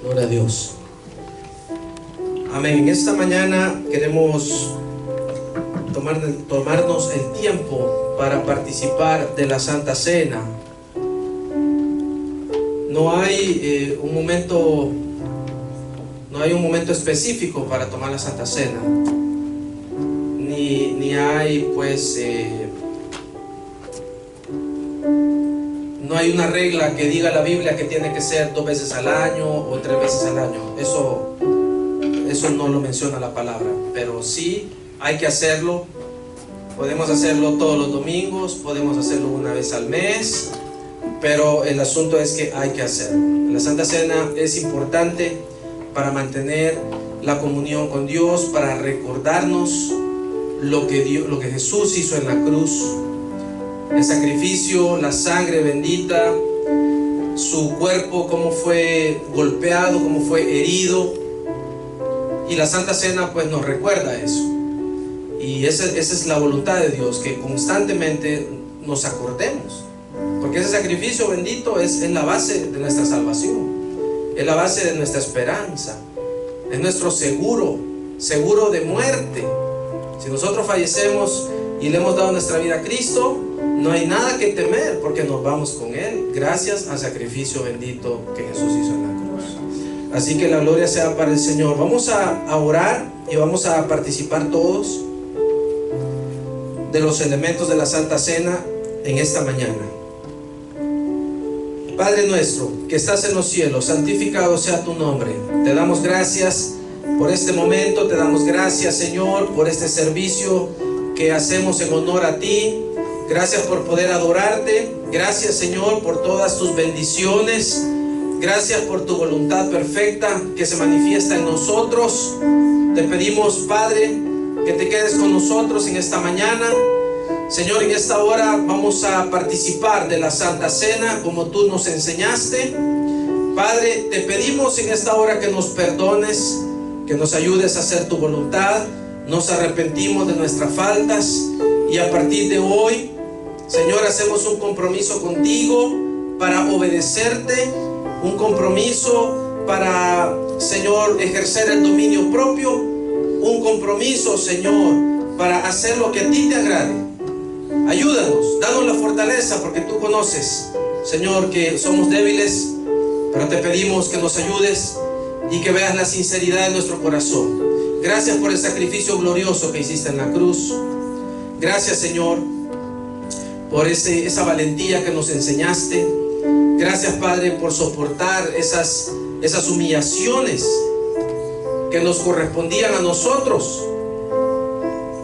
Gloria a Dios. Amén. En esta mañana queremos tomarnos el tiempo para participar de la Santa Cena. No hay un momento específico para tomar la Santa Cena. Ni hay no hay una regla que diga la Biblia que tiene que ser 2 veces al año o 3 veces al año. Eso no lo menciona la palabra, pero sí hay que hacerlo. Podemos hacerlo todos los domingos, podemos hacerlo una vez al mes, pero el asunto es que hay que hacerlo. La Santa Cena es importante para mantener la comunión con Dios, para recordarnos lo que Jesús hizo en la cruz, el sacrificio, la sangre bendita, su cuerpo, cómo fue golpeado, cómo fue herido. Y la Santa Cena pues nos recuerda eso. Y esa es la voluntad de Dios, que constantemente nos acordemos, porque ese sacrificio bendito es la base de nuestra salvación, es la base de nuestra esperanza, es nuestro seguro de muerte. Si nosotros fallecemos y le hemos dado nuestra vida a Cristo, no hay nada que temer, porque nos vamos con Él, gracias al sacrificio bendito que Jesús hizo en la cruz. Así que la gloria sea para el Señor. Vamos a orar y vamos a participar todos de los elementos de la Santa Cena en esta mañana. Padre nuestro que estás en los cielos, santificado sea tu nombre. Te damos gracias por este momento, te damos gracias, Señor, por este servicio que hacemos en honor a ti. Gracias por poder adorarte. Gracias, Señor, por todas tus bendiciones. Gracias por tu voluntad perfecta que se manifiesta en nosotros. Te pedimos, Padre, que te quedes con nosotros en esta mañana. Señor, en esta hora vamos a participar de la Santa Cena como tú nos enseñaste. Padre, te pedimos en esta hora que nos perdones, que nos ayudes a hacer tu voluntad. Nos arrepentimos de nuestras faltas y a partir de hoy, Señor, hacemos un compromiso contigo para obedecerte, un compromiso para, Señor, ejercer el dominio propio, un compromiso, Señor, para hacer lo que a ti te agrade. Ayúdanos, danos la fortaleza, porque tú conoces, Señor, que somos débiles, pero te pedimos que nos ayudes y que veas la sinceridad de nuestro corazón. Gracias por el sacrificio glorioso que hiciste en la cruz. Gracias, Señor, por esa valentía que nos enseñaste. Gracias, Padre, por soportar esas humillaciones que nos correspondían a nosotros.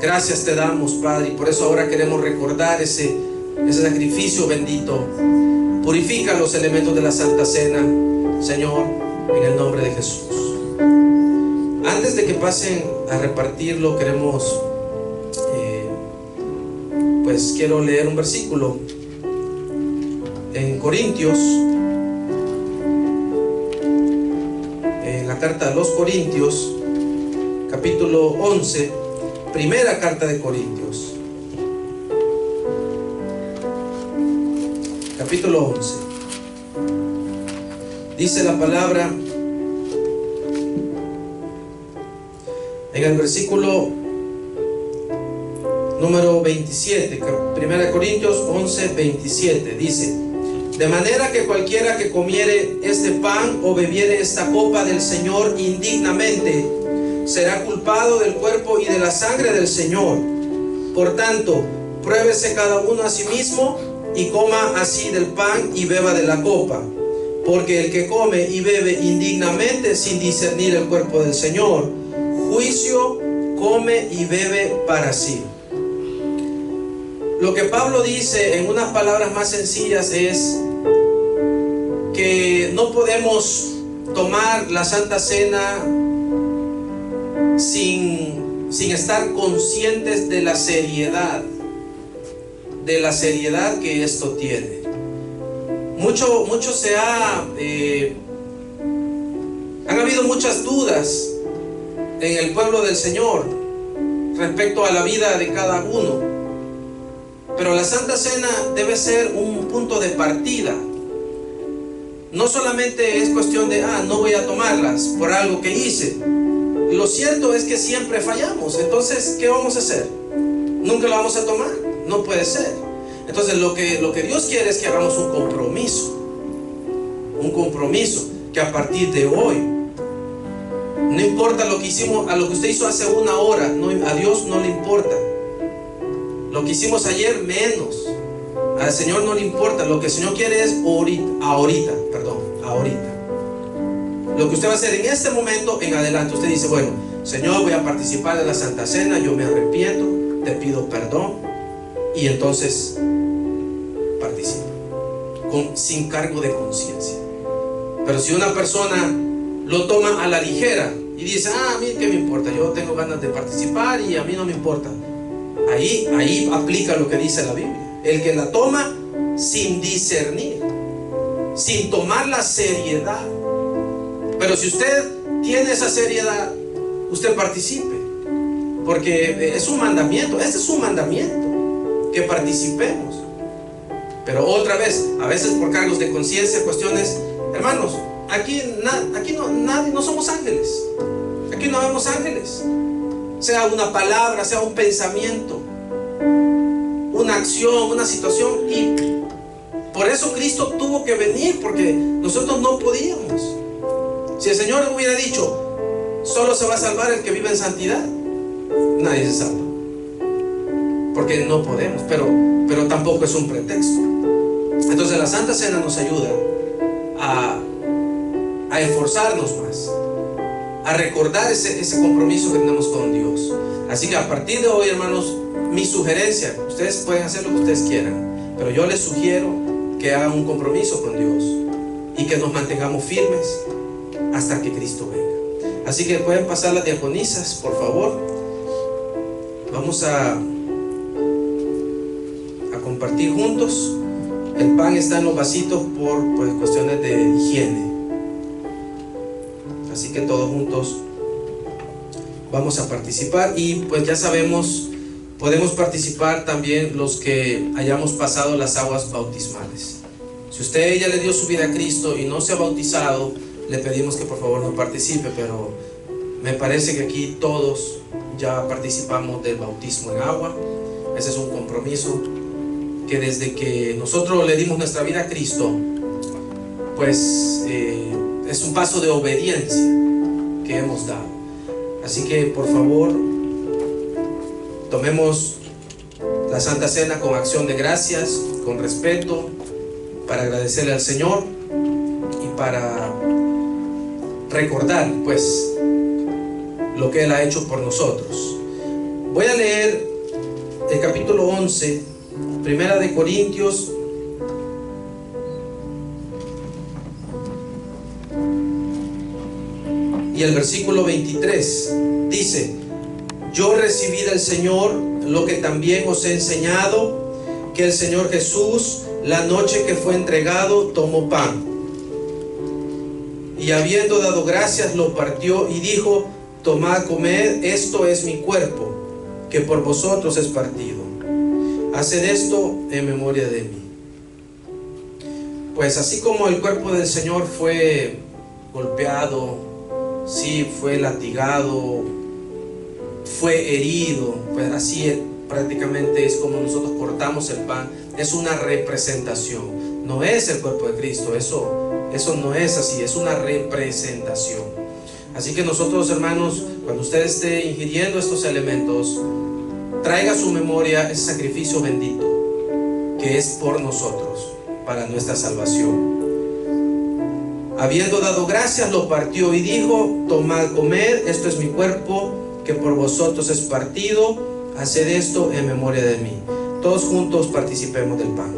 Gracias te damos, Padre, y por eso ahora queremos recordar ese sacrificio bendito. Purifica los elementos de la Santa Cena, Señor, en el nombre de Jesús. Antes de que pasen a repartirlo, quiero leer un versículo en Corintios, en la carta a los Corintios, capítulo 11, primera carta de Corintios, capítulo 11. Dice la palabra en el versículo número 27, 1 Corintios 11, 27, dice: de manera que cualquiera que comiere este pan o bebiere esta copa del Señor indignamente, será culpado del cuerpo y de la sangre del Señor. Por tanto, pruébese cada uno a sí mismo y coma así del pan y beba de la copa. Porque el que come y bebe indignamente sin discernir el cuerpo del Señor, juicio come y bebe para sí. Lo que Pablo dice en unas palabras más sencillas es que no podemos tomar la Santa Cena sin estar conscientes de la seriedad que esto tiene. Mucho se han habido muchas dudas en el pueblo del Señor respecto a la vida de cada uno. Pero la Santa Cena debe ser un punto de partida no solamente es cuestión de, no voy a tomarlas por algo que hice. Lo cierto es que siempre fallamos. Entonces, ¿qué vamos a hacer? ¿Nunca lo vamos a tomar? No puede ser. Entonces, lo que Dios quiere es que hagamos un compromiso. Un compromiso que a partir de hoy, no importa lo que hicimos, a lo que usted hizo hace una hora, no, a Dios no le importa. Lo que hicimos ayer, menos. Al Señor no le importa. Lo que el Señor quiere es ahorita. Lo que usted va a hacer en este momento en adelante. Usted dice, bueno, Señor, voy a participar de la Santa Cena, yo me arrepiento, te pido perdón, y entonces participa sin cargo de conciencia. Pero si una persona lo toma a la ligera y dice, a mí qué me importa, yo tengo ganas de participar y a mí no me importa, ahí aplica lo que dice la Biblia. El que la toma sin discernir, sin tomar la seriedad. Pero si usted tiene esa seriedad, usted participe, porque es un mandamiento. Este es un mandamiento, que participemos. Pero otra vez, a veces por cargos de conciencia, cuestiones, hermanos, aquí nadie, no somos ángeles. Aquí no vemos ángeles. Sea una palabra, sea un pensamiento, una acción, una situación. Y por eso Cristo tuvo que venir, porque nosotros no podíamos. Si el Señor hubiera dicho, solo se va a salvar el que vive en santidad, nadie se salva, porque no podemos, pero tampoco es un pretexto. Entonces la Santa Cena nos ayuda a esforzarnos más, a recordar ese compromiso que tenemos con Dios. Así que a partir de hoy, hermanos, mi sugerencia, ustedes pueden hacer lo que ustedes quieran, pero yo les sugiero que hagan un compromiso con Dios y que nos mantengamos firmes hasta que Cristo venga. Así que pueden pasar las diaconisas, por favor. Vamos a compartir juntos. El pan está en los vasitos por cuestiones de higiene. Así que todos juntos vamos a participar. Y pues ya sabemos, podemos participar también los que hayamos pasado las aguas bautismales. Si usted ya le dio su vida a Cristo y no se ha bautizado, le pedimos que por favor no participe, pero me parece que aquí todos ya participamos del bautismo en agua. Ese es un compromiso que desde que nosotros le dimos nuestra vida a Cristo, pues es un paso de obediencia que hemos dado. Así que por favor, tomemos la Santa Cena con acción de gracias, con respeto, para agradecerle al Señor y para recordar pues lo que Él ha hecho por nosotros. Voy a leer el capítulo 11, Primera de Corintios, y el versículo 23 dice: yo recibí del Señor lo que también os he enseñado, que el Señor Jesús, la noche que fue entregado, tomó pan, y habiendo dado gracias, lo partió y dijo: tomad, comed, esto es mi cuerpo, que por vosotros es partido. Haced esto en memoria de mí. Pues así como el cuerpo del Señor fue golpeado, sí, fue latigado, fue herido, pues así prácticamente es como nosotros cortamos el pan. Es una representación, no es el cuerpo de Cristo. Eso no es así, es una representación. Así que nosotros, hermanos, cuando usted esté ingiriendo estos elementos, traiga a su memoria ese sacrificio bendito que es por nosotros, para nuestra salvación. Habiendo dado gracias, lo partió y dijo: tomad, comed, esto es mi cuerpo, que por vosotros es partido, haced esto en memoria de mí. Todos juntos participemos del pan.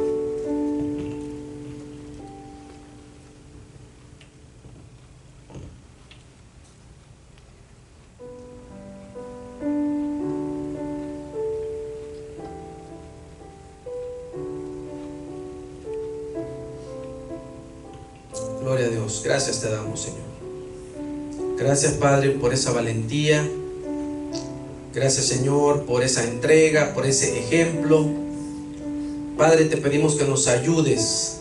Gloria a Dios. Gracias te damos, Señor. Gracias, Padre, por esa valentía. Gracias, Señor, por esa entrega, por ese ejemplo. Padre, te pedimos que nos ayudes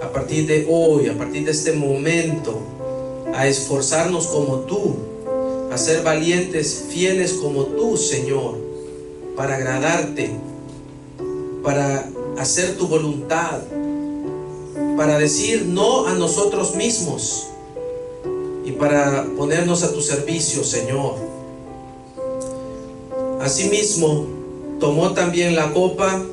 a partir de hoy, a partir de este momento, a esforzarnos como tú, a ser valientes, fieles como tú, Señor, para agradarte, para hacer tu voluntad, para decir no a nosotros mismos y para ponernos a tu servicio, Señor. Asimismo, tomó también la copa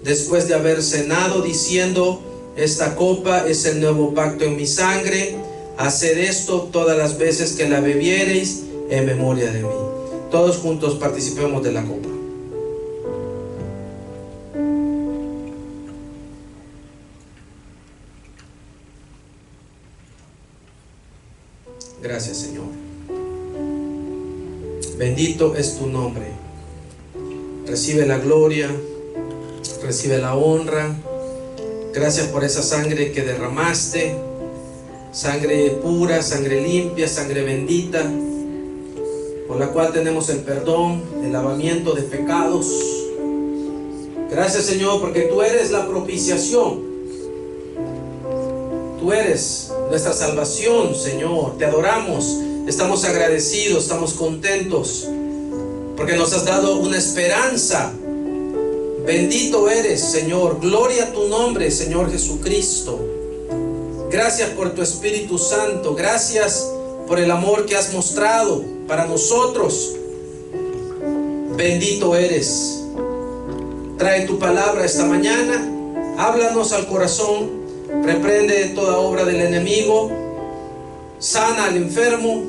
después de haber cenado, diciendo: esta copa es el nuevo pacto en mi sangre. Haced esto todas las veces que la bebiereis en memoria de mí. Todos juntos participemos de la copa. Gracias, Señor. Bendito es tu nombre. Recibe la gloria, recibe la honra. Gracias por esa sangre que derramaste, sangre pura, sangre limpia, sangre bendita, por la cual tenemos el perdón, el lavamiento de pecados. Gracias, Señor, porque tú eres la propiciación. Tú eres nuestra salvación, Señor. Te adoramos, estamos agradecidos, estamos contentos, porque nos has dado una esperanza. Bendito eres, Señor. Gloria a tu nombre, Señor Jesucristo. Gracias por tu Espíritu Santo. Gracias por el amor que has mostrado para nosotros. Bendito eres. Trae tu palabra esta mañana. Háblanos al corazón. Reprende toda obra del enemigo. Sana al enfermo.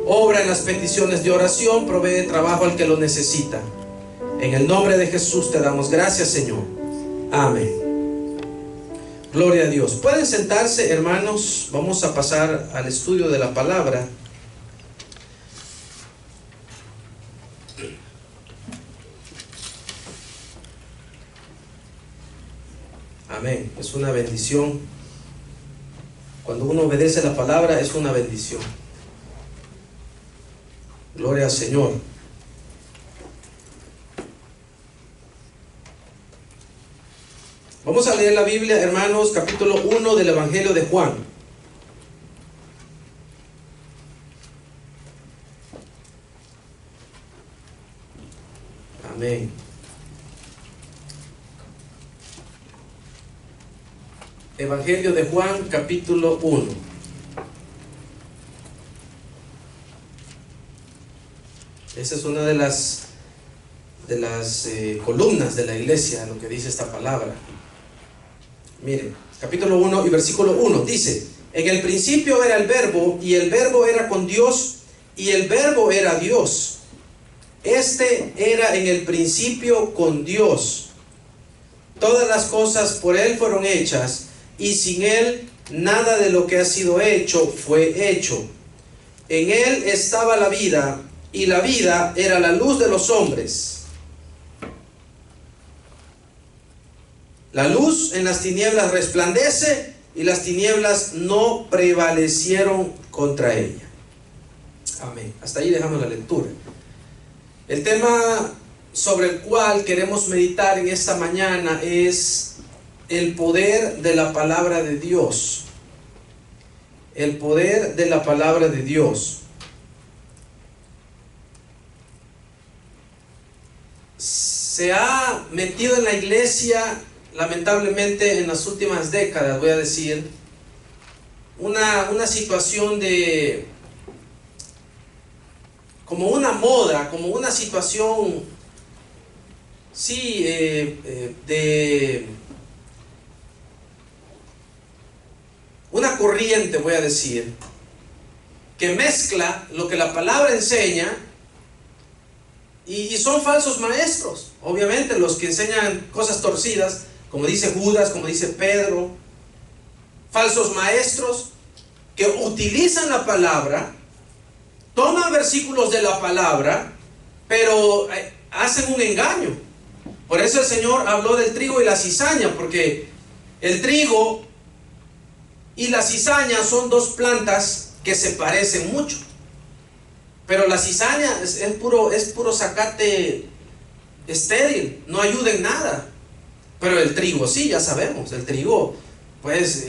Obra en las peticiones de oración. Provee trabajo al que lo necesita. En el nombre de Jesús te damos gracias, Señor. Amén. Gloria a Dios. Pueden sentarse, hermanos. Vamos a pasar al estudio de la palabra. Amén. Es una bendición. Cuando uno obedece la palabra, es una bendición. Gloria al Señor. Vamos a leer la Biblia, hermanos, capítulo 1 del Evangelio de Juan. Amén. Evangelio de Juan, capítulo 1. Esa es una de las columnas de la iglesia, lo que dice esta palabra. Miren, capítulo 1 y versículo 1 dice: en el principio era el verbo, y el verbo era con Dios, y el verbo era Dios. Este era en el principio con Dios. Todas las cosas por Él fueron hechas, y sin Él nada de lo que ha sido hecho fue hecho. En Él estaba la vida, y la vida era la luz de los hombres. La luz en las tinieblas resplandece, y las tinieblas no prevalecieron contra ella. Amén. Hasta ahí dejamos la lectura. El tema sobre el cual queremos meditar en esta mañana es el poder de la palabra de Dios. El poder de la palabra de Dios. Se ha metido en la iglesia, lamentablemente en las últimas décadas, voy a decir, una situación de, como una moda, como una situación, sí, de una corriente, voy a decir, que mezcla lo que la palabra enseña, y son falsos maestros, obviamente, los que enseñan cosas torcidas, como dice Judas, como dice Pedro, falsos maestros que utilizan la palabra, toman versículos de la palabra, pero hacen un engaño. Por eso el Señor habló del trigo y la cizaña, porque el trigo y la cizaña son dos plantas que se parecen mucho, pero la cizaña es puro zacate estéril, no ayuda en nada. Pero el trigo sí, ya sabemos, el trigo pues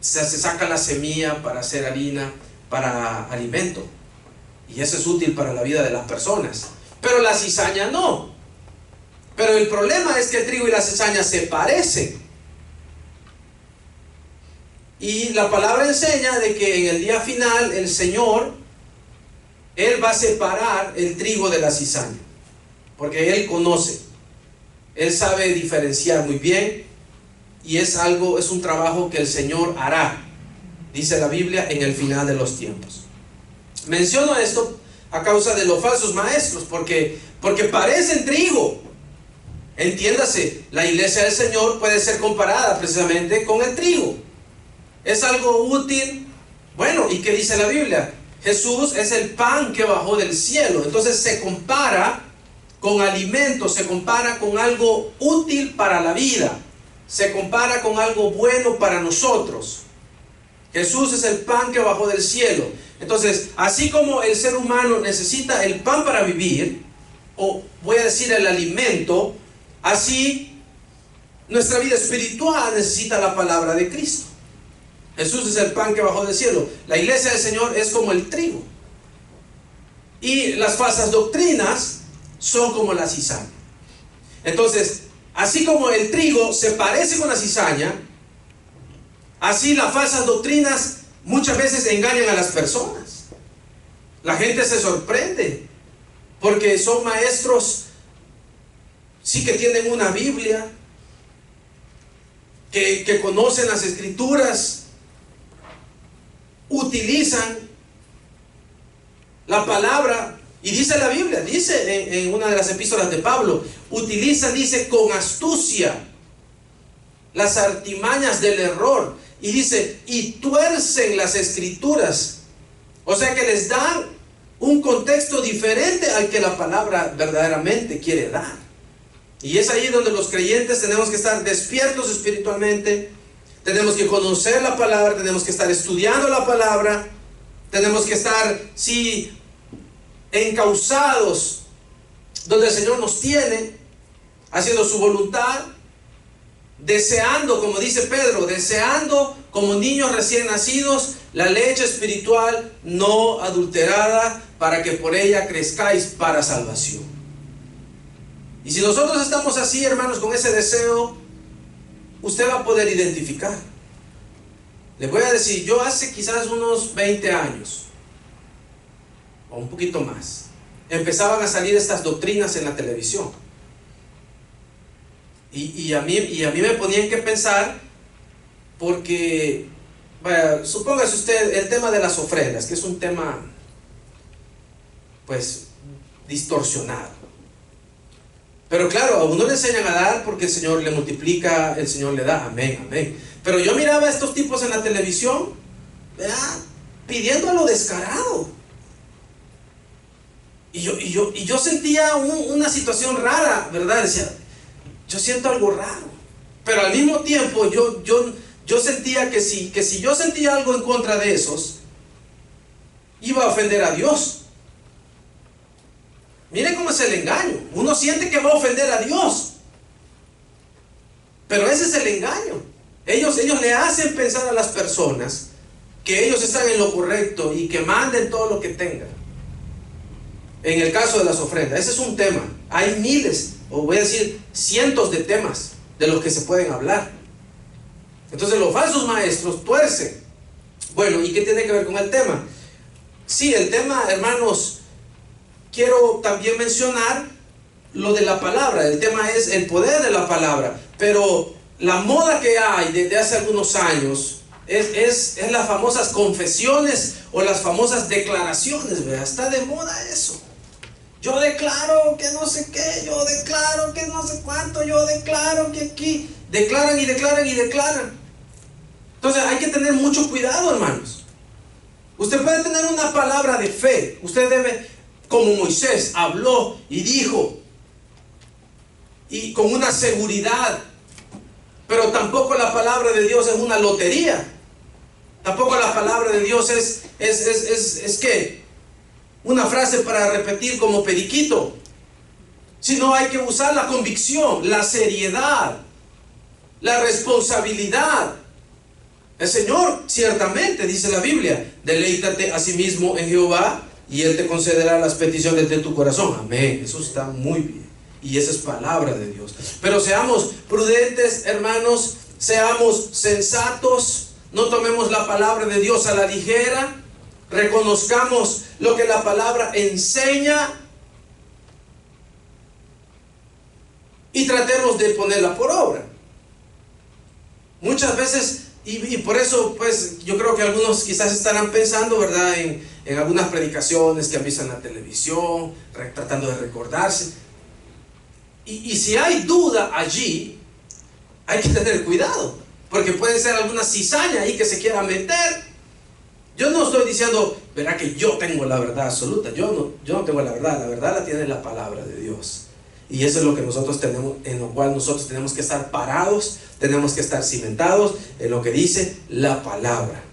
se saca la semilla para hacer harina, para alimento. Y eso es útil para la vida de las personas. Pero la cizaña no. Pero el problema es que el trigo y la cizaña se parecen. Y la palabra enseña de que en el día final el Señor, Él va a separar el trigo de la cizaña. Porque Él conoce. Él sabe diferenciar muy bien. Y es un trabajo que el Señor hará, dice la Biblia, en el final de los tiempos. Menciono esto a causa de los falsos maestros, porque parecen trigo. Entiéndase, la iglesia del Señor puede ser comparada precisamente con el trigo. Es algo útil. Bueno, ¿y qué dice la Biblia? Jesús es el pan que bajó del cielo. Entonces se compara con alimentos, se compara con algo útil para la vida, se compara con algo bueno para nosotros. Jesús es el pan que bajó del cielo. Entonces, así como el ser humano necesita el pan para vivir, o voy a decir el alimento, así nuestra vida espiritual necesita la palabra de Cristo. Jesús es el pan que bajó del cielo. La iglesia del Señor es como el trigo. Y las falsas doctrinas son como la cizaña. Entonces, así como el trigo se parece con la cizaña, así las falsas doctrinas muchas veces engañan a las personas. La gente se sorprende porque son maestros, sí, que tienen una Biblia, que conocen las Escrituras, utilizan la palabra. Y dice la Biblia, dice en una de las epístolas de Pablo, utilizan, dice, con astucia las artimañas del error. Y dice, y tuercen las Escrituras. O sea que les dan un contexto diferente al que la palabra verdaderamente quiere dar. Y es ahí donde los creyentes tenemos que estar despiertos espiritualmente. Tenemos que conocer la palabra, tenemos que estar estudiando la palabra, tenemos que estar, sí, encausados donde el Señor nos tiene, haciendo su voluntad, deseando, como dice Pedro, deseando como niños recién nacidos la leche espiritual no adulterada, para que por ella crezcáis para salvación. Y si nosotros estamos así, hermanos, con ese deseo, usted va a poder identificar. Les voy a decir, yo hace quizás unos 20 años o un poquito más, empezaban a salir estas doctrinas en la televisión. Y a mí me ponían que pensar, porque, vaya, supóngase usted el tema de las ofrendas, que es un tema, pues, distorsionado. Pero claro, a uno le enseñan a dar porque el Señor le multiplica, el Señor le da, amén, amén. Pero yo miraba a estos tipos en la televisión, ¿verdad?, pidiendo a lo descarado. Y yo sentía una situación rara, ¿verdad? Decía, yo siento algo raro. Pero al mismo tiempo yo sentía que si yo sentía algo en contra de esos, iba a ofender a Dios. Miren cómo es el engaño. Uno siente que va a ofender a Dios, pero ese es el engaño. Ellos le hacen pensar a las personas que ellos están en lo correcto y que manden todo lo que tengan. En el caso de las ofrendas, ese es un tema. Hay miles, o voy a decir cientos de temas de los que se pueden hablar. Entonces los falsos maestros tuercen. Bueno, ¿y qué tiene que ver con el tema? Sí, el tema, hermanos, quiero también mencionar lo de la palabra. El tema es el poder de la palabra. Pero la moda que hay desde hace algunos años es las famosas confesiones o las famosas declaraciones, ¿verdad? Está de moda eso. Yo declaro que no sé qué, yo declaro que no sé cuánto, yo declaro que aquí. Declaran y declaran y declaran. Entonces hay que tener mucho cuidado, hermanos. Usted puede tener una palabra de fe. Usted debe, como Moisés habló y dijo, y con una seguridad. Pero tampoco la palabra de Dios es una lotería. Tampoco la palabra de Dios es ¿qué? Una frase para repetir como periquito. Sino hay que usar la convicción, la seriedad, la responsabilidad El Señor, ciertamente, dice la Biblia, deleítate a sí mismo en Jehová y Él te concederá las peticiones de tu corazón. Amén. Eso está muy bien. Y esa es palabra de Dios. Pero seamos prudentes, hermanos, seamos sensatos, no tomemos la palabra de Dios a la ligera, reconozcamos lo que la palabra enseña y tratemos de ponerla por obra. Muchas veces, y por eso pues yo creo que algunos quizás estarán pensando, ¿verdad?, en algunas predicaciones que han visto en la televisión, tratando de recordarse. Y si hay duda allí, hay que tener cuidado, porque puede ser alguna cizaña ahí que se quiera meter. Yo no estoy diciendo, verá, que yo tengo la verdad absoluta. Yo no tengo la verdad la tiene la palabra de Dios. Y eso es lo que nosotros tenemos, en lo cual nosotros tenemos que estar parados, tenemos que estar cimentados en lo que dice la palabra.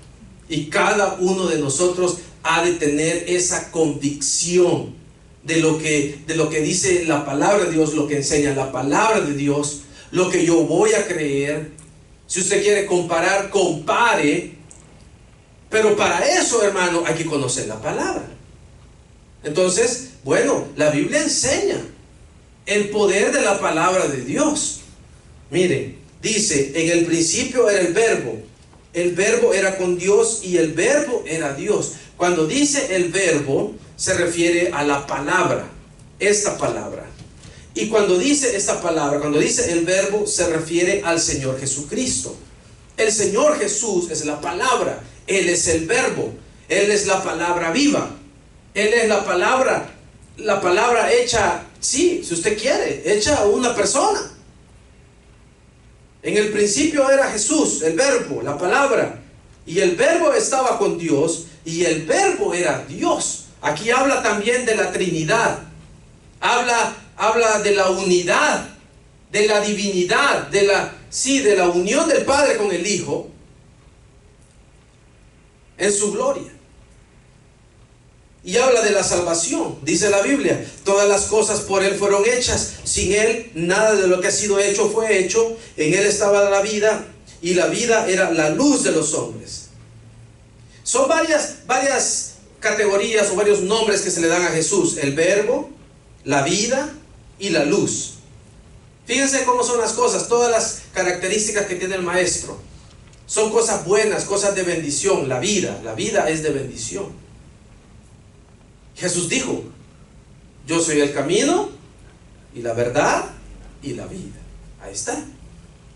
Y cada uno de nosotros ha de tener esa convicción de lo que dice la palabra de Dios, lo que enseña la palabra de Dios, lo que yo voy a creer. Si usted quiere comparar, compare. Pero para eso, hermano, hay que conocer la palabra. Entonces, bueno, la Biblia enseña el poder de la palabra de Dios. Miren, dice, en el principio era el verbo era con Dios y el verbo era Dios. Cuando dice el verbo, se refiere a la palabra, esta palabra. Y cuando dice esta palabra, cuando dice el verbo, se refiere al Señor Jesucristo. El Señor Jesús es la palabra, Él es el verbo, Él es la palabra viva, Él es la palabra hecha, sí, si usted quiere, hecha a una persona. En el principio era Jesús, el verbo, la palabra, y el verbo estaba con Dios, y el verbo era Dios. Aquí habla también de la Trinidad, habla de la unidad, de la divinidad, de la unión del Padre con el Hijo en su gloria. Y habla de la salvación. Dice la Biblia, todas las cosas por Él fueron hechas, sin Él nada de lo que ha sido hecho fue hecho. En Él estaba la vida, y la vida era la luz de los hombres. Son varias categorías o varios nombres que se le dan a Jesús: el verbo, la vida y la luz. Fíjense cómo son las cosas, todas las características que tiene el maestro. Son cosas buenas, cosas de bendición. La vida es de bendición. Jesús dijo, yo soy el camino y la verdad y la vida. Ahí está.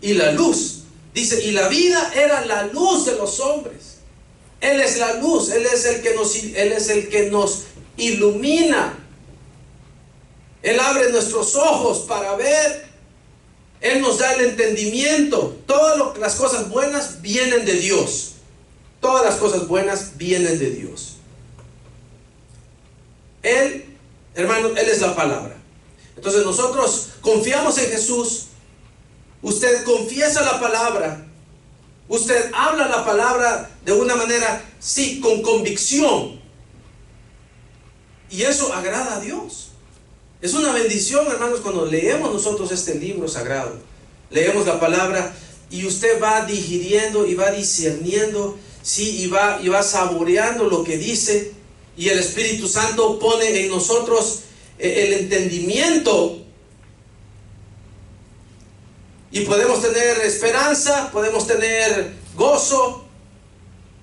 Y la luz, dice, y la vida era la luz de los hombres. Él es la luz, Él es el que nos ilumina. Él abre nuestros ojos para ver. Él nos da el entendimiento. Todas las cosas buenas vienen de Dios. Todas las cosas buenas vienen de Dios. Él, hermano, Él es la palabra. Entonces nosotros confiamos en Jesús. Usted confiesa la palabra. Usted habla la palabra de una manera, sí, con convicción. Y eso agrada a Dios. Es una bendición, hermanos, cuando leemos nosotros este libro sagrado. Leemos la palabra y usted va digiriendo y va discerniendo, sí, y va saboreando lo que dice. Y el Espíritu Santo pone en nosotros el entendimiento. Y podemos tener esperanza, podemos tener gozo,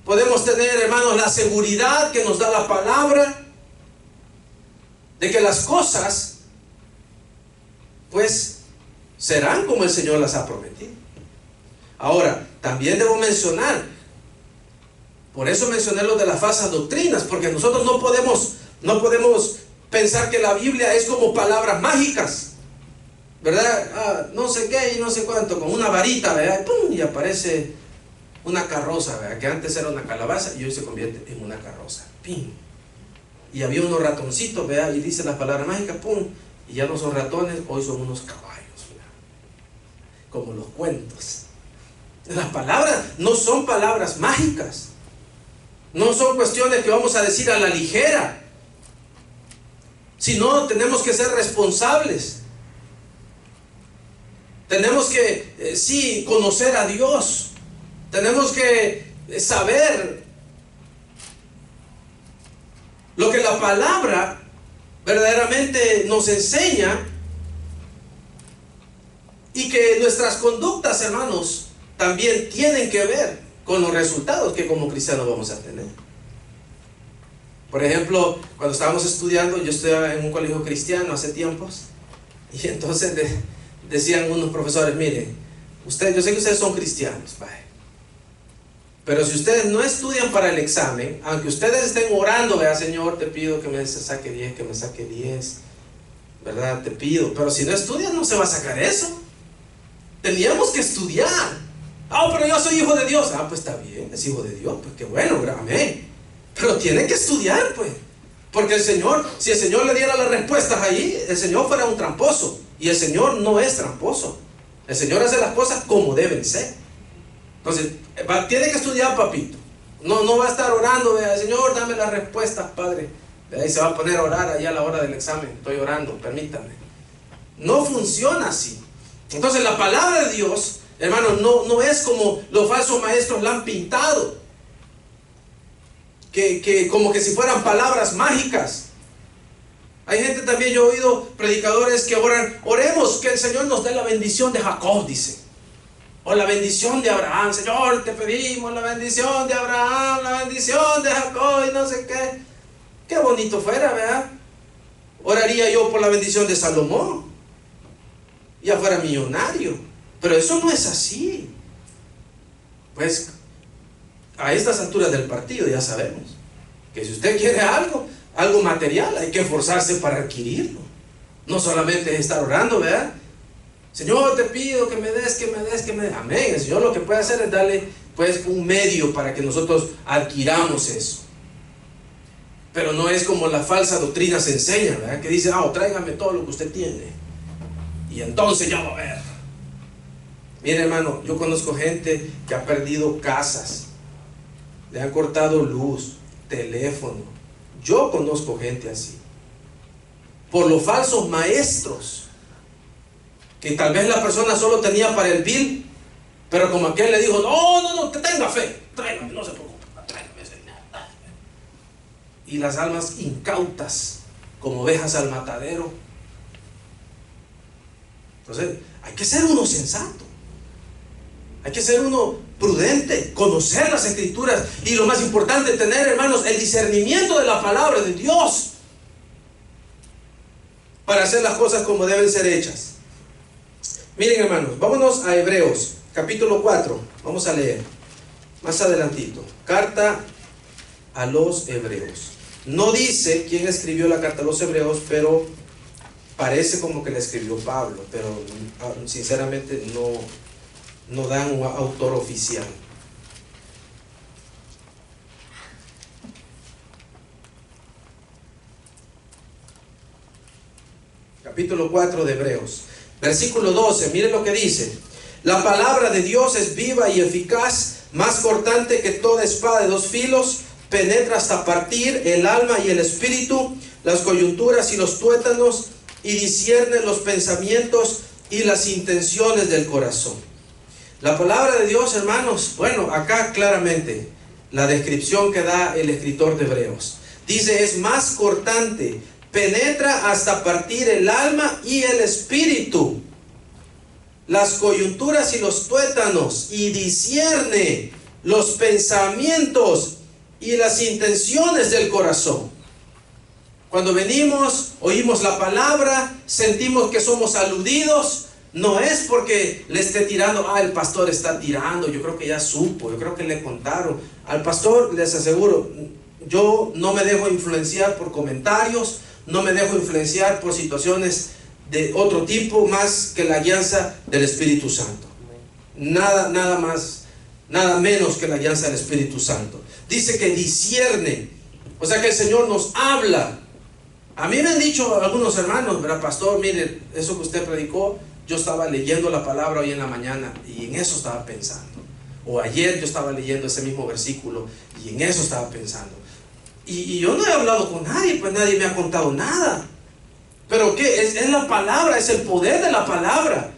podemos tener, hermanos, la seguridad que nos da la palabra de que las cosas, pues, serán como el Señor las ha prometido. Ahora, también debo mencionar, por eso mencioné lo de las falsas doctrinas, porque nosotros no podemos pensar que la Biblia es como palabras mágicas, ¿verdad? No sé qué y no sé cuánto, con una varita, ¿verdad? ¡Pum! Y aparece una carroza, ¿verdad? Que antes era una calabaza y hoy se convierte en una carroza. ¡Pim! Y había unos ratoncitos, ¿verdad? Y dice las palabras mágicas, ¡pum! Y ya no son ratones, hoy son unos caballos, ¿verdad? Como los cuentos. Las palabras no son palabras mágicas. No son cuestiones que vamos a decir a la ligera. Sino tenemos que ser responsables. Tenemos que, sí, conocer a Dios. Tenemos que saber lo que la palabra verdaderamente nos enseña, y que nuestras conductas, hermanos, también tienen que ver con los resultados que como cristianos vamos a tener. Por ejemplo, cuando estábamos estudiando, yo estudiaba en un colegio cristiano hace tiempos, y entonces decían unos profesores: miren, yo sé que ustedes son cristianos, pero si ustedes no estudian para el examen, aunque ustedes estén orando, vea, Señor, te pido que me saque 10, que me saque 10, ¿verdad? Te pido, pero si no estudian, no se va a sacar eso. Teníamos que estudiar. Pero yo soy hijo de Dios. Pues está bien, es hijo de Dios, pues qué bueno, amén. Pero tiene que estudiar, pues, porque el Señor, si el Señor le diera las respuestas ahí, el Señor fuera un tramposo, y el Señor no es tramposo. El Señor hace las cosas como deben ser. Entonces, tiene que estudiar, papito. No va a estar orando, vea, Señor, dame las respuestas, Padre. Y se va a poner a orar allá a la hora del examen. Estoy orando, permítame. No funciona así. Entonces, la palabra de Dios, hermano, no es como los falsos maestros la han pintado, que como que si fueran palabras mágicas. Hay gente también, yo he oído predicadores que oran: oremos que el Señor nos dé la bendición de Jacob, dice, o la bendición de Abraham. Señor, te pedimos la bendición de Abraham, la bendición de Jacob, y no sé qué. Qué bonito fuera, ¿verdad? Oraría yo por la bendición de Salomón, ya fuera millonario. Pero eso no es así. Pues a estas alturas del partido ya sabemos que si usted quiere algo material, hay que esforzarse para adquirirlo. No solamente es estar orando, ¿verdad? Señor, te pido que me des. Amén. El Señor lo que puede hacer es darle, pues, un medio para que nosotros adquiramos eso. Pero no es como la falsa doctrina se enseña, ¿verdad? Que dice: tráigame todo lo que usted tiene, y entonces ya va a ver. Mire, hermano, yo conozco gente que ha perdido casas, le han cortado luz, teléfono. Yo conozco gente así, por los falsos maestros, que tal vez la persona solo tenía para el bill, pero como aquel le dijo: no, que tenga fe, tráigame, no se preocupe, tráigame. Y las almas incautas, como ovejas al matadero. Entonces, hay que ser uno sensato, hay que ser uno prudente, conocer las Escrituras, y lo más importante, tener, hermanos, el discernimiento de la palabra de Dios para hacer las cosas como deben ser hechas. Miren, hermanos, vámonos a Hebreos, capítulo 4. Vamos a leer más adelantito. Carta a los Hebreos. No dice quién escribió la carta a los Hebreos, pero parece como que la escribió Pablo, pero sinceramente no dan un autor oficial. Capítulo 4 de Hebreos, versículo 12, miren lo que dice: la palabra de Dios es viva y eficaz, más cortante que toda espada de dos filos, penetra hasta partir el alma y el espíritu, las coyunturas y los tuétanos, y discierne los pensamientos y las intenciones del corazón. La palabra de Dios, hermanos, bueno, acá claramente la descripción que da el escritor de Hebreos dice: es más cortante, penetra hasta partir el alma y el espíritu, las coyunturas y los tuétanos, y discierne los pensamientos y las intenciones del corazón. Cuando venimos, oímos la palabra, sentimos que somos aludidos, no es porque le esté tirando: el pastor está tirando, yo creo que ya supo, yo creo que le contaron. Al pastor, les aseguro, yo no me dejo influenciar por comentarios, no me dejo influenciar por situaciones de otro tipo más que la guianza del Espíritu Santo. Nada más, nada menos que la guianza del Espíritu Santo. Dice que discierne, o sea que el Señor nos habla. A mí me han dicho algunos hermanos: ¿verdad, pastor? Mire, eso que usted predicó, yo estaba leyendo la palabra hoy en la mañana y en eso estaba pensando. O ayer yo estaba leyendo ese mismo versículo y en eso estaba pensando. Y yo no he hablado con nadie, pues nadie me ha contado nada. Pero ¿qué? Es la palabra, es el poder de la palabra.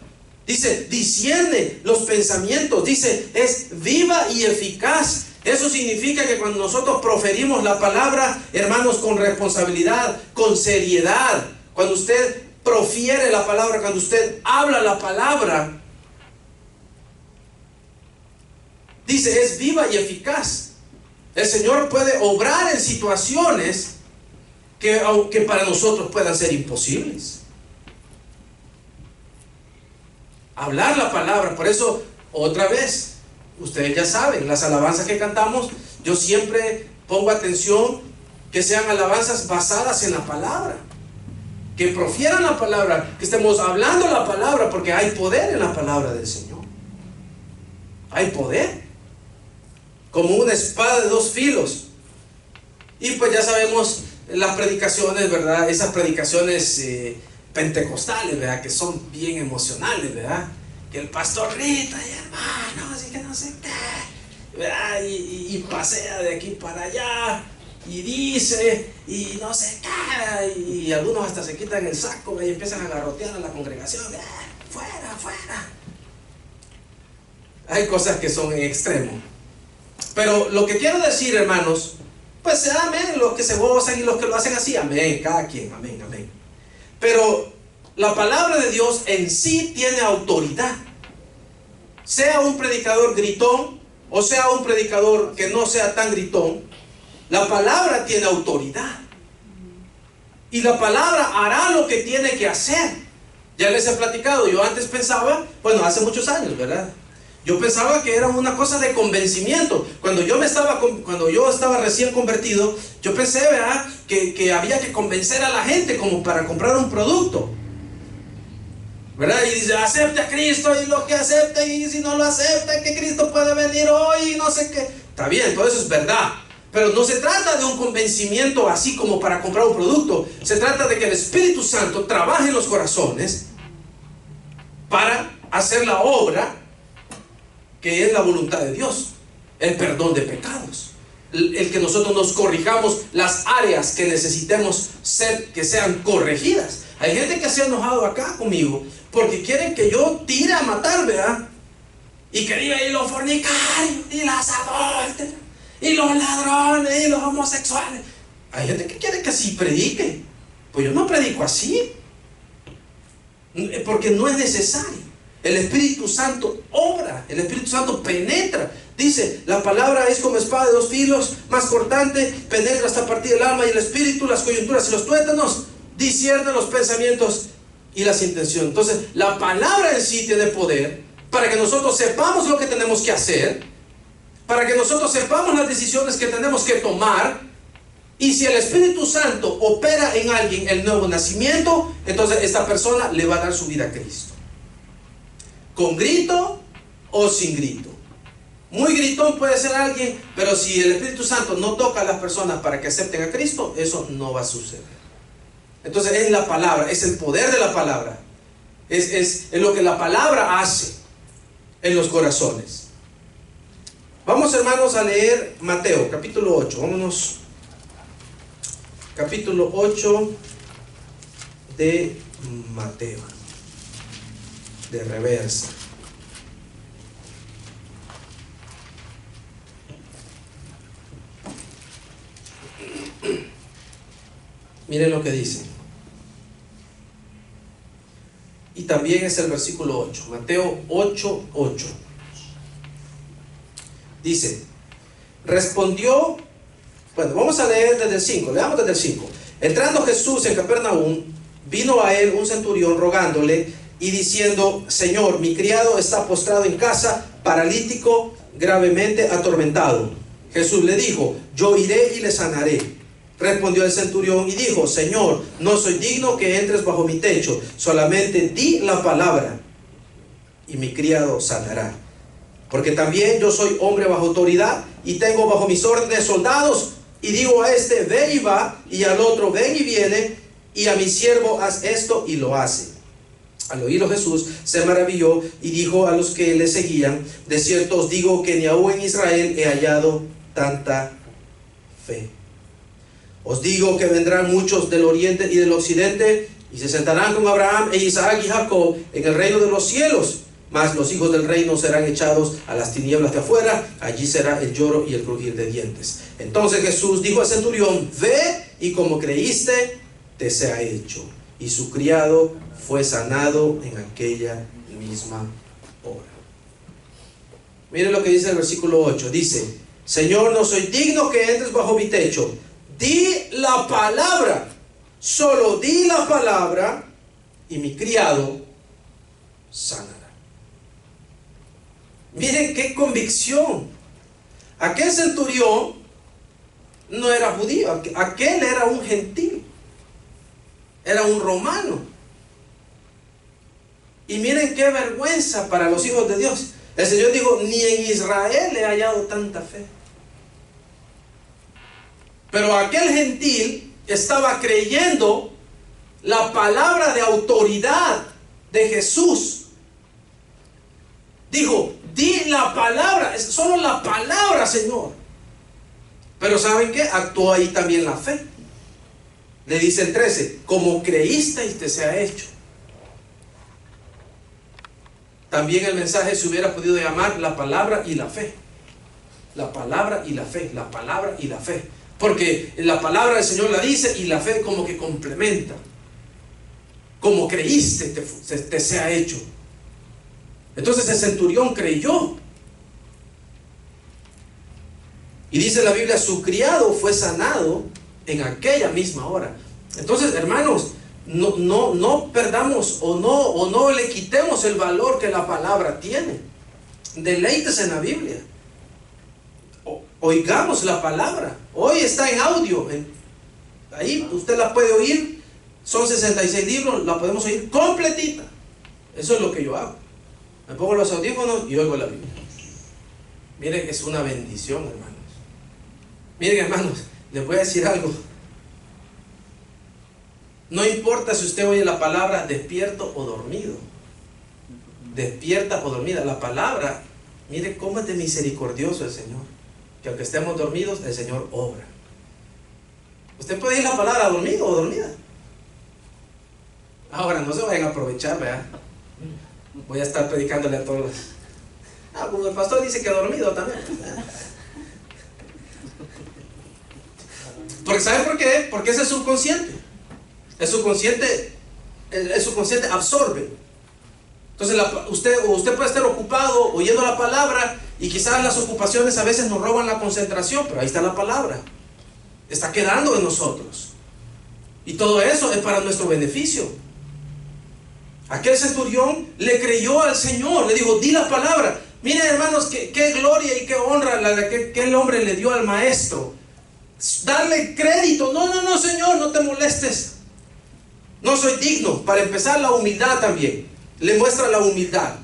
Dice, discierne los pensamientos. Dice, es viva y eficaz. Eso significa que cuando nosotros proferimos la palabra, hermanos, con responsabilidad, con seriedad, cuando usted profiere la palabra, cuando usted habla la palabra, dice, es viva y eficaz. El Señor puede obrar en situaciones que para nosotros puedan ser imposibles. Hablar la palabra. Por eso, otra vez, ustedes ya saben, las alabanzas que cantamos, yo siempre pongo atención que sean alabanzas basadas en la palabra, que profieran la palabra, que estemos hablando la palabra, porque hay poder en la palabra del Señor. Hay poder, como una espada de dos filos. Y pues ya sabemos las predicaciones, ¿verdad? Esas predicaciones pentecostales, ¿verdad? Que son bien emocionales, ¿verdad? Que el pastor grita, y hermanos, y que no sé qué, ¿verdad? Y pasea de aquí para allá, y dice, y no sé qué, y algunos hasta se quitan el saco, ¿verdad? Y empiezan a garrotear a la congregación, fuera, fuera. Hay cosas que son en extremo. Pero lo que quiero decir, hermanos, pues amén, los que se gozan y los que lo hacen así, amén, cada quien, amén, amén. Pero la palabra de Dios en sí tiene autoridad. Sea un predicador gritón o sea un predicador que no sea tan gritón, la palabra tiene autoridad. Y la palabra hará lo que tiene que hacer. Ya les he platicado, yo antes pensaba, bueno, hace muchos años, ¿verdad? Yo pensaba que era una cosa de convencimiento. Cuando yo estaba recién convertido, yo pensé, ¿verdad?, que había que convencer a la gente como para comprar un producto, ¿verdad? Y dice, acepte a Cristo, y lo que acepte, y si no lo acepta, que Cristo puede venir hoy, y no sé qué. Está bien, todo eso es verdad. Pero no se trata de un convencimiento así como para comprar un producto. Se trata de que el Espíritu Santo trabaje en los corazones para hacer la obra que es la voluntad de Dios, el perdón de pecados, el que nosotros nos corrijamos las áreas que necesitemos que sean corregidas. Hay gente que se ha enojado acá conmigo porque quieren que yo tire a matar, ¿verdad? Y que diga, y los fornicarios, y las adúlteras, y los ladrones, y los homosexuales. Hay gente que quiere que así predique. Pues yo no predico así, porque no es necesario. El Espíritu Santo obra, el Espíritu Santo penetra. Dice, la palabra es como espada de dos filos, más cortante, penetra hasta partir el alma y el espíritu, las coyunturas y los tuétanos, discierne los pensamientos y las intenciones. Entonces, la palabra en sí tiene poder para que nosotros sepamos lo que tenemos que hacer, para que nosotros sepamos las decisiones que tenemos que tomar. Y si el Espíritu Santo opera en alguien el nuevo nacimiento, entonces esta persona le va a dar su vida a Cristo. Con grito o sin grito. Muy gritón puede ser alguien, pero si el Espíritu Santo no toca a las personas para que acepten a Cristo, eso no va a suceder. Entonces es la palabra, es el poder de la palabra, es lo que la palabra hace en los corazones. Vamos, hermanos, a leer Mateo capítulo 8. Vámonos, capítulo 8 de Mateo, de reversa. Miren lo que dice. Y también es el versículo 8. Mateo 8, 8. Dice, respondió, bueno, vamos a leer desde el 5, leamos desde el 5. Entrando Jesús en Capernaum, vino a él un centurión rogándole y diciendo, Señor, mi criado está postrado en casa, paralítico, gravemente atormentado. Jesús le dijo, yo iré y le sanaré. Respondió el centurión y dijo, Señor, no soy digno que entres bajo mi techo, solamente di la palabra y mi criado sanará. Porque también yo soy hombre bajo autoridad y tengo bajo mis órdenes soldados, y digo a este, ven y va, y al otro, ven y viene, y a mi siervo, haz esto, y lo hace. Al oírlo Jesús se maravilló y dijo a los que le seguían, de cierto os digo que ni aún en Israel he hallado tanta fe. Os digo que vendrán muchos del oriente y del occidente y se sentarán con Abraham e Isaac y Jacob en el reino de los cielos. Mas los hijos del reino serán echados a las tinieblas de afuera. Allí será el lloro y el crujir de dientes. Entonces Jesús dijo al centurión: ve, y como creíste, te sea hecho. Y su criado fue sanado en aquella misma hora. Miren lo que dice el versículo 8. Dice: Señor, no soy digno que entres bajo mi techo. Di la palabra, solo di la palabra, y mi criado sanará. Miren qué convicción. Aquel centurión no era judío, aquel era un gentil, era un romano. Y miren qué vergüenza para los hijos de Dios. El Señor dijo: ni en Israel he hallado tanta fe. Pero aquel gentil estaba creyendo la palabra de autoridad de Jesús. Dijo: di la palabra, es solo la palabra, Señor. Pero ¿saben qué? Actuó ahí también la fe. Le dice el 13: como creísteis, te sea hecho. También el mensaje se hubiera podido llamar la palabra y la fe. La palabra y la fe, la palabra y la fe. Porque la palabra del Señor la dice y la fe como que complementa. Como creíste, te sea hecho. Entonces el centurión creyó. Y dice la Biblia: su criado fue sanado en aquella misma hora. Entonces, hermanos, no perdamos o no le quitemos el valor que la palabra tiene. Deleítese en la Biblia. Oigamos la palabra. Hoy está en audio. Ahí usted la puede oír. Son 66 libros, la podemos oír completita. Eso es lo que yo hago. Me pongo los audífonos y oigo la Biblia. Miren, es una bendición, hermanos. Miren, hermanos, les voy a decir algo. No importa si usted oye la palabra despierto o dormido. Despierta o dormida. La palabra, mire cómo es de misericordioso el Señor. Que aunque estemos dormidos, el Señor obra. Usted puede oír la palabra dormido o dormida. Ahora, no se vayan a aprovechar, ¿verdad? Voy a estar predicándole a todos. Como el pastor dice que dormido también. Porque ¿saben por qué? Porque ese es subconsciente. El subconsciente absorbe. Entonces usted puede estar ocupado oyendo la palabra, y quizás las ocupaciones a veces nos roban la concentración, pero ahí está la palabra. Está quedando en nosotros. Y todo eso es para nuestro beneficio. Aquel centurión le creyó al Señor, le dijo: di la palabra. Miren, hermanos, qué gloria y qué honra la que el hombre le dio al maestro. Darle crédito. No, Señor, no te molestes. No soy digno. Para empezar, la humildad también. Le muestra la humildad.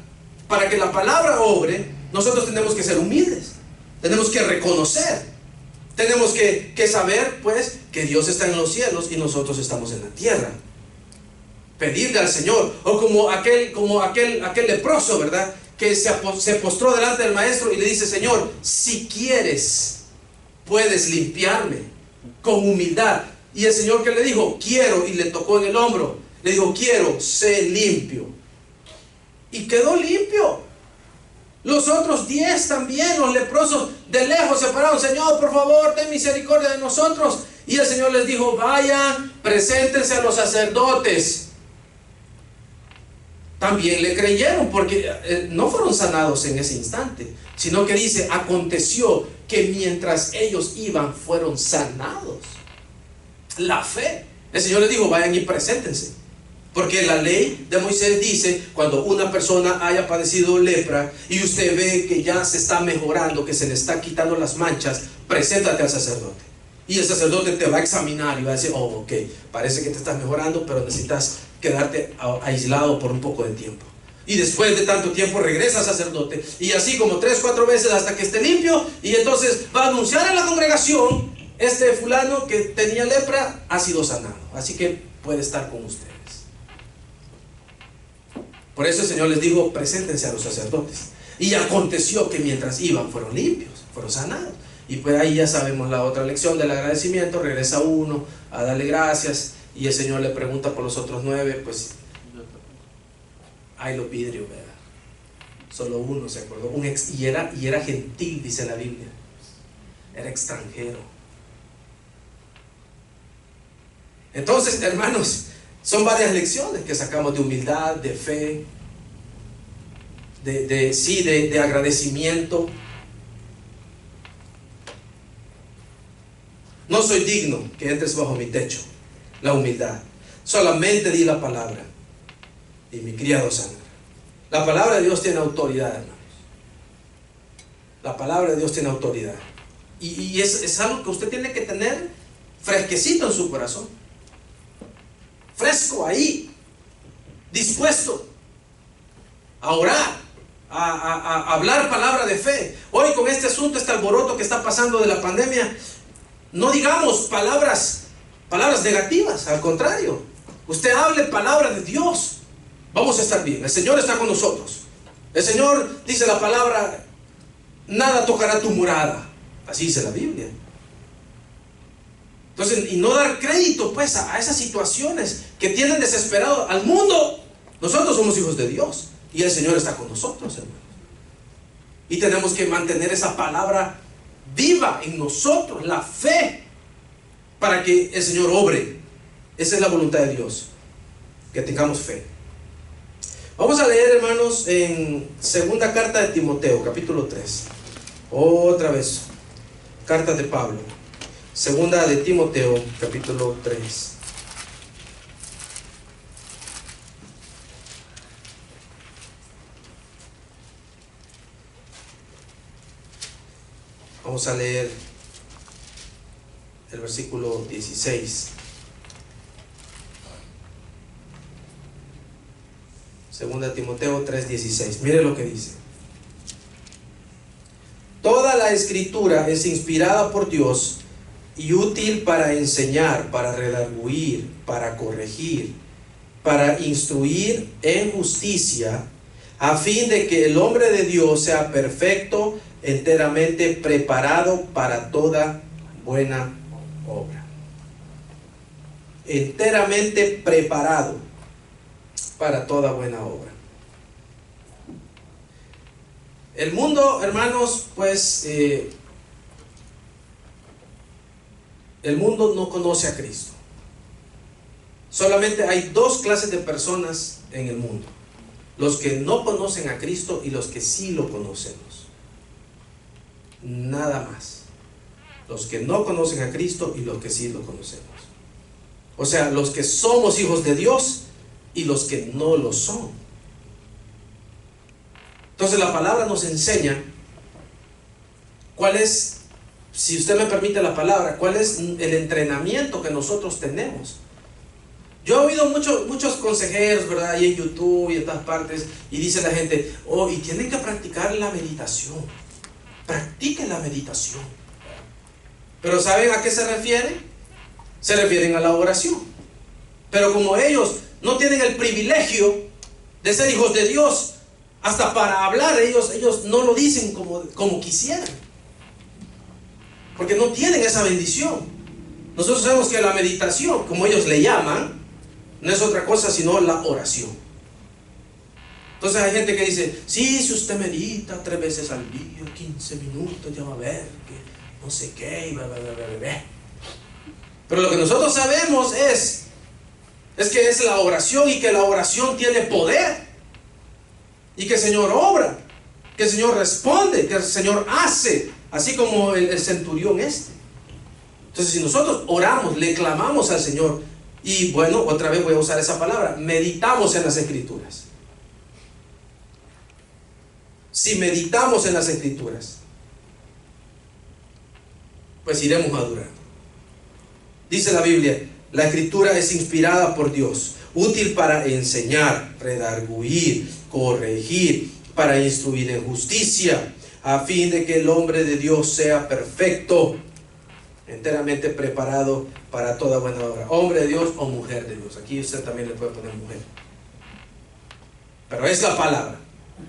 Para que la palabra obre, nosotros tenemos que ser humildes. Tenemos que reconocer. Tenemos que saber, pues, que Dios está en los cielos y nosotros estamos en la tierra. Pedirle al Señor. O como aquel leproso, ¿verdad? Que se postró delante del maestro y le dice: Señor, si quieres, puedes limpiarme. Con humildad. Y el Señor, que le dijo: quiero, y le tocó en el hombro. Le dijo: quiero, sé limpio. Y quedó limpio. Los otros 10 también, los leprosos, de lejos se pararon: Señor, por favor, ten misericordia de nosotros. Y el Señor les dijo: vayan, preséntense a los sacerdotes. También le creyeron, porque no fueron sanados en ese instante, sino que dice: aconteció que mientras ellos iban, fueron sanados. La fe. El Señor les dijo: vayan y preséntense. Porque la ley de Moisés dice: cuando una persona haya padecido lepra y usted ve que ya se está mejorando, que se le está quitando las manchas, preséntate al sacerdote. Y el sacerdote te va a examinar y va a decir: oh, ok, parece que te estás mejorando, pero necesitas quedarte aislado por un poco de tiempo. Y después de tanto tiempo regresa al sacerdote, y así como 3-4 veces hasta que esté limpio. Y entonces va a anunciar a la congregación: este fulano que tenía lepra ha sido sanado, así que puede estar con ustedes. Por eso el Señor les dijo: preséntense a los sacerdotes. Y aconteció que mientras iban, fueron limpios, fueron sanados. Y pues ahí ya sabemos la otra lección del agradecimiento. Regresa uno a darle gracias, Y el Señor le pregunta por los otros 9, pues hay los vidrios, ¿verdad? Solo uno se acordó, y era gentil, dice la Biblia, era extranjero. Entonces, hermanos, son varias lecciones que sacamos de humildad, de fe, de agradecimiento. No soy digno que entres bajo mi techo. La humildad. Solamente di la palabra y mi criado sanará. La palabra de Dios tiene autoridad, hermanos. La palabra de Dios tiene autoridad. Y es algo que usted tiene que tener fresquecito en su corazón. Fresco ahí. Dispuesto a orar, a hablar palabra de fe. Hoy con este asunto, este alboroto que está pasando de la pandemia, no digamos palabras negativas, al contrario, usted hable palabra de Dios. Vamos a estar bien, el Señor está con nosotros. El Señor dice la palabra, nada tocará tu morada. Así dice la Biblia. Entonces, y no dar crédito pues a esas situaciones que tienen desesperado al mundo. Nosotros somos hijos de Dios y el Señor está con nosotros, hermanos. Y tenemos que mantener esa palabra viva en nosotros, la fe, para que el Señor obre. Esa es la voluntad de Dios, que tengamos fe. Vamos a leer, hermanos, en segunda carta de Timoteo, capítulo 3. Otra vez, carta de Pablo. Segunda de Timoteo, capítulo 3. Vamos a leer el versículo 16. Segunda Timoteo 3:16. Mire lo que dice. Toda la escritura es inspirada por Dios y útil para enseñar, para redarguir, para corregir, para instruir en justicia, a fin de que el hombre de Dios sea perfecto, enteramente preparado para toda buena obra. Enteramente preparado para toda buena obra. El mundo, hermanos, pues el mundo no conoce a Cristo. Solamente hay dos clases de personas en el mundo: los que no conocen a Cristo y los que sí lo conocemos. Nada más. Los que no conocen a Cristo y los que sí lo conocemos. O sea, los que somos hijos de Dios y los que no lo son. Entonces la palabra nos enseña cuál es, si usted me permite la palabra, cuál es el entrenamiento que nosotros tenemos. Yo he oído muchos consejeros, ¿verdad? Ahí en YouTube y en todas partes, y dice la gente, oh, y tienen que practicar la meditación. Practiquen la meditación. Pero ¿saben a qué se refieren? Se refieren a la oración. Pero como ellos no tienen el privilegio de ser hijos de Dios, hasta para hablar ellos no lo dicen como quisieran, porque no tienen esa bendición. Nosotros sabemos que la meditación, como ellos le llaman, no es otra cosa sino la oración. Entonces hay gente que dice, sí, si usted medita 3 veces al día, 15 minutos, ya va a ver que no sé qué, pero lo que nosotros sabemos es que es la oración, y que la oración tiene poder, y que el Señor obra, que el Señor responde, que el Señor hace, así como el centurión este. Entonces, si nosotros oramos, le clamamos al Señor, y bueno, otra vez voy a usar esa palabra, meditamos en las Escrituras. Si meditamos en las Escrituras, pues iremos madurando. Dice la Biblia, la Escritura es inspirada por Dios, útil para enseñar, redarguir, corregir, para instruir en justicia, a fin de que el hombre de Dios sea perfecto, enteramente preparado para toda buena obra. Hombre de Dios o mujer de Dios. Aquí usted también le puede poner mujer. Pero es la palabra.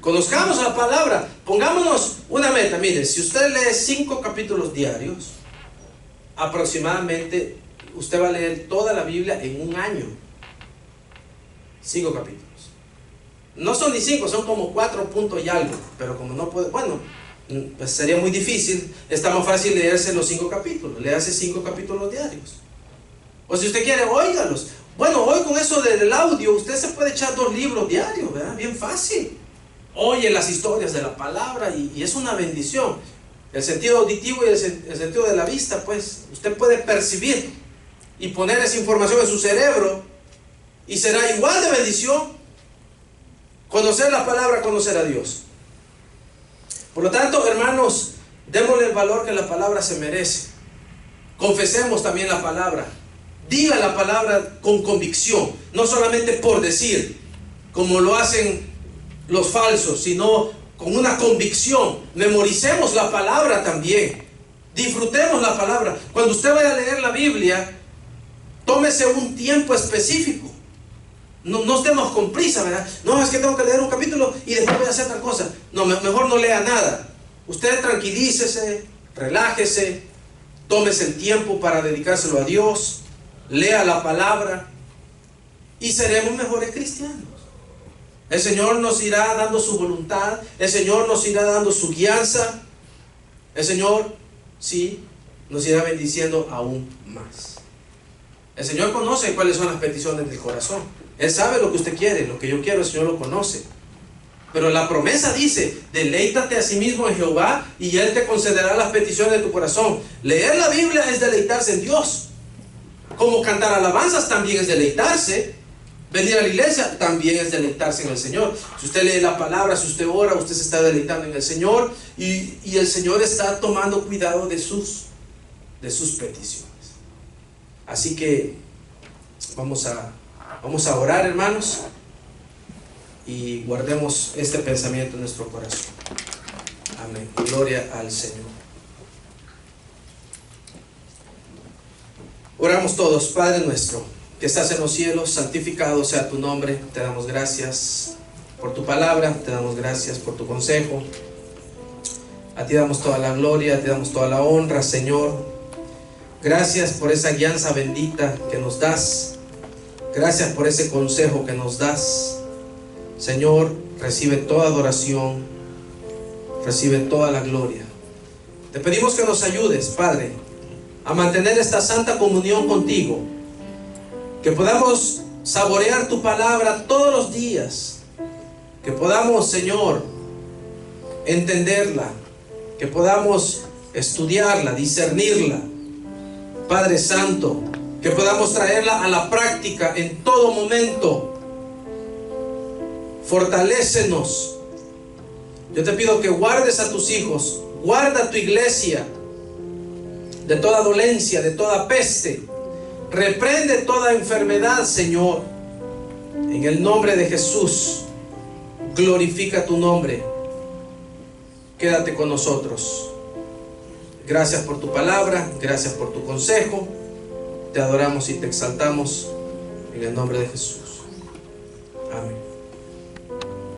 Conozcamos la palabra. Pongámonos una meta. Mire, si usted lee 5 capítulos diarios, aproximadamente usted va a leer toda la Biblia en un año. 5 capítulos. No son ni 5, son como 4 puntos y algo. Pero como no puede, bueno, pues sería muy difícil. Está más fácil leerse los 5 capítulos. Léase 5 capítulos diarios. O si usted quiere, óigalos. Bueno, hoy con eso del audio, usted se puede echar 2 libros diarios, ¿verdad? Bien fácil. Oye las historias de la palabra y es una bendición. El sentido auditivo y el sentido de la vista, pues, usted puede percibir y poner esa información en su cerebro y será igual de bendición. Conocer la palabra, conocer a Dios. Por lo tanto, hermanos, démosle el valor que la palabra se merece. Confesemos también la palabra. Diga la palabra con convicción, no solamente por decir, como lo hacen los falsos, sino con una convicción. Memoricemos la palabra también. Disfrutemos la palabra. Cuando usted vaya a leer la Biblia, tómese un tiempo específico. No estemos con prisa, ¿verdad? No, es que tengo que leer un capítulo y después voy a hacer tal cosa. No, mejor no lea nada. Usted tranquilícese, relájese, tómese el tiempo para dedicárselo a Dios. Lea la palabra y seremos mejores cristianos. El Señor nos irá dando su voluntad. El Señor nos irá dando su guianza. El Señor, sí, nos irá bendiciendo aún más. El Señor conoce cuáles son las peticiones del corazón. Él sabe lo que usted quiere, lo que yo quiero, el Señor lo conoce. Pero la promesa dice, deleítate a sí mismo en Jehová y Él te concederá las peticiones de tu corazón. Leer la Biblia es deleitarse en Dios. Como cantar alabanzas también es deleitarse. Venir a la iglesia también es deleitarse en el Señor. Si usted lee la palabra, si usted ora, usted se está deleitando en el Señor. Y el Señor está tomando cuidado de sus peticiones. Así que vamos a orar, hermanos. Y guardemos este pensamiento en nuestro corazón. Amén. Gloria al Señor. Oramos todos. Padre nuestro, que estás en los cielos, santificado sea tu nombre. Te damos gracias por tu palabra, te damos gracias por tu consejo. A ti damos toda la gloria, te damos toda la honra, Señor. Gracias por esa guianza bendita que nos das. Gracias por ese consejo que nos das. Señor, recibe toda adoración, recibe toda la gloria. Te pedimos que nos ayudes, Padre, a mantener esta santa comunión contigo. Que podamos saborear tu palabra todos los días. Que podamos, Señor, entenderla. Que podamos estudiarla, discernirla. Padre Santo, que podamos traerla a la práctica en todo momento. Fortalécenos. Yo te pido que guardes a tus hijos. Guarda tu iglesia de toda dolencia, de toda peste. Reprende toda enfermedad, Señor. En el nombre de Jesús, glorifica tu nombre. Quédate con nosotros. Gracias por tu palabra, gracias por tu consejo. Te adoramos y te exaltamos en el nombre de Jesús. Amén.